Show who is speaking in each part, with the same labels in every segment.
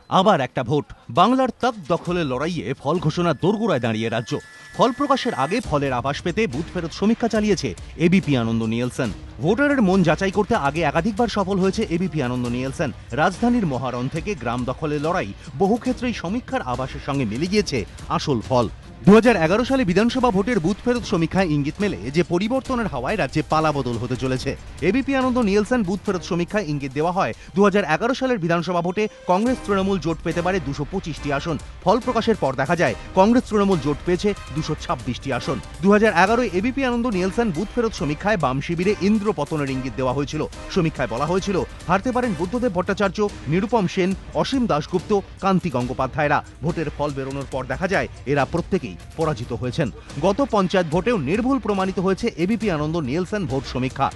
Speaker 1: আবার একটা ভোট। বাংলার তক দখলের লড়াইয়ে ফল ঘোষণার দোরগোড়ায় দাঁড়িয়ে রাজ্য। ফল প্রকাশের আগে ফলের আভাস পেতে বুথ ফেরত সমীক্ষা চালিয়েছে এবিপি আনন্দ নিয়েলসন। ভোটারের মন যাচাই করতে আগে একাধিকবার সফল হয়েছে এবিপি আনন্দ নিয়েলসন। রাজধানীর মহারণ থেকে গ্রাম দখলের লড়াই বহু ক্ষেত্রেই সমীক্ষার আভাসের সঙ্গে মিলে গিয়েছে আসল ফল। 2011 সালে বিধানসভা ভোটের বুথ ফেরত সমীক্ষায় ইঙ্গিত মেলে যে পরিবর্তনের হাওয়ায় রাজ্যে পালাবদল হতে চলেছে। এবিপি আনন্দ নিয়েলসন বুথ ফেরত সমীক্ষায় ইঙ্গিত দেওয়া হয় 2011 সালের বিধানসভা ভোটে কংগ্রেস তৃণমূল জোট পেতে পারে 225টি আসন। ফল প্রকাশের পর দেখা যায় কংগ্রেস তৃণমূল জোট পেয়েছে 226টি আসন। 2011 এবিপি আনন্দ নিয়েলসন বুথ ফেরত সমীক্ষায় বাম শিবিরে ইন্দ্র পতনের ইঙ্গিত দেওয়া হয়েছিল। সমীক্ষায় বলা হয়েছিল হারতে পারেন বুদ্ধদেব ভট্টাচার্য, নিরুপম সেন, অসীম দাশগুপ্ত, কান্তি গঙ্গোপাধ্যায়রা। ভোটের ফল বেরোনোর পর দেখা যায় এরা প্রত্যেকেই পরাজিত হয়েছেন। গত পঞ্চায়েত ভোটেও নির্ভুল প্রমাণিত হয়েছে এবিপি আনন্দ নিয়েলসন ভোট সমীক্ষা।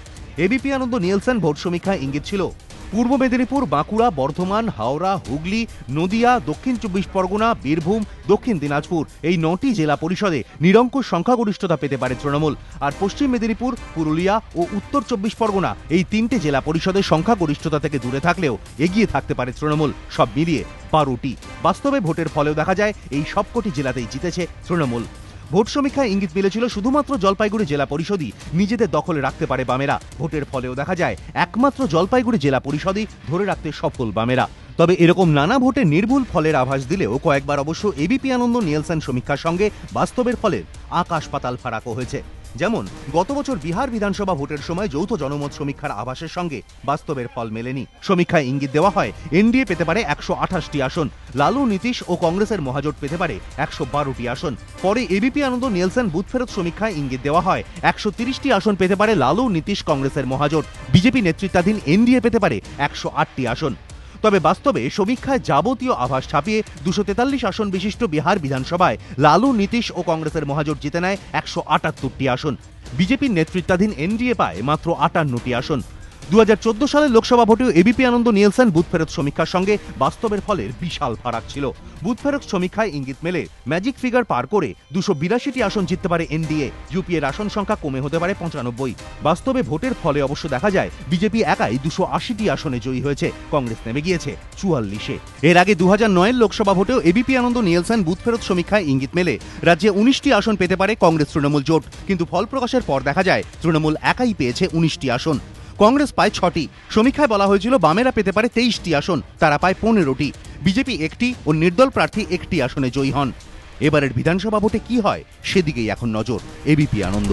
Speaker 1: এবিপি আনন্দ নিয়েলসন ভোট সমীক্ষায় ইঙ্গিত ছিল পূর্ব মেদিনীপুর, বাঁকুড়া, বর্ধমান, হাওড়া, হুগলি, নদিয়া, দক্ষিণ 24 পরগনা, বীরভূম, দক্ষিণ দিনাজপুর এই 9টি জেলা পরিষদে নিরঙ্কুশ সংখ্যাগরিষ্ঠতা পেতে পারে তৃণমূল। আর পশ্চিম মেদিনীপুর, পুরুলিয়া ও উত্তর 24 পরগনা এই 3টে জেলা পরিষদের সংখ্যাগরিষ্ঠতা থেকে দূরে থাকলেও এগিয়ে থাকতে পারে তৃণমূল। সব মিলিয়ে 12টি। বাস্তবে ভোটের ফলেও দেখা যায় এই সবকটি জেলাতেই জিতেছে তৃণমূল। ভোট সমীক্ষায় ইঙ্গিত মিলেছিল শুধুমাত্র জলপাইগুড়ি জেলা পরিষদই নিজেদের দখলে রাখতে পারে বামেরা। ভোটের ফলেও দেখা যায় একমাত্র জলপাইগুড়ি জেলা পরিষদই ধরে রাখতে সফল বামেরা। তবে এরকম নানা ভোটে নির্ভুল ফলের আভাস দিলেও কয়েকবার অবশ্য এবিপি আনন্দ নিয়েলসন সমীক্ষার সঙ্গে বাস্তবের ফলের আকাশ পাতাল ফারাকও হয়েছে। যেমন গত বছর বিহার বিধানসভা ভোটের সময় যৌথ জনমত সমীক্ষার আভাসের সঙ্গে বাস্তবের ফল মেলেনি। সমীক্ষায় ইঙ্গিত দেওয়া হয় এনডিএ পেতে পারে 128টি আসন, লালু, নীতিশ ও কংগ্রেসের মহাজোট পেতে পারে 112টি আসন। পরে এবিপি আনন্দ নিয়েলসন বুথ ফেরত সমীক্ষায় ইঙ্গিত দেওয়া হয় 130টি আসন পেতে পারে লালু, নীতিশ, কংগ্রেসের মহাজোট। বিজেপি নেতৃত্বাধীন এনডিএ পেতে পারে 108টি আসন। তবে বাস্তবে সমীক্ষায় যাবতীয় আভাস ছাপিয়ে 243 আসন বিশিষ্ট বিহার বিধানসভায় লালু, নীতিশ ও কংগ্রেসের মহাজোট জিতে নেয় 178টি আসন। বিজেপির নেতৃত্বাধীন এনডিএ পায় মাত্র 58টি আসন। 2014 সালের লোকসভা ভোটেও এবিপি আনন্দ নিয়েলসন বুথ ফেরত সমীক্ষার সঙ্গে বাস্তবের ফলের বিশাল ফারাক ছিল। বুথ ফেরত সমীক্ষায় ইঙ্গিত মেলে ম্যাজিক ফিগার পার করে 282টি আসন জিততে পারে এনডিএ। ইউপিএর আসন সংখ্যা কমে হতে পারে 95। বাস্তবে ভোটের ফলে অবশ্য দেখা যায় বিজেপি একাই 280টি আসনে জয়ী হয়েছে, কংগ্রেস নেমে গিয়েছে 44-এ। এর আগে 2009 লোকসভা ভোটেও এবিপি আনন্দ নিয়েলসন বুথ ফেরত সমীক্ষায় ইঙ্গিত মেলে রাজ্যে 19টি আসন পেতে পারে কংগ্রেস তৃণমূল জোট, কিন্তু ফল প্রকাশের পর দেখা যায় তৃণমূল একাই পেয়েছে 19টি আসন, কংগ্রেস পায় 6টি। সমীক্ষায় বলা হয়েছিল বামেরা পেতে পারে 23টি আসন, তারা পায় 15টি। বিজেপি 1টি ও নির্দল প্রার্থী 1টি আসনে জয়ী হন। এবারের বিধানসভা ভোটে কি হয় সেদিকেই এখন নজর এবিপি আনন্দ।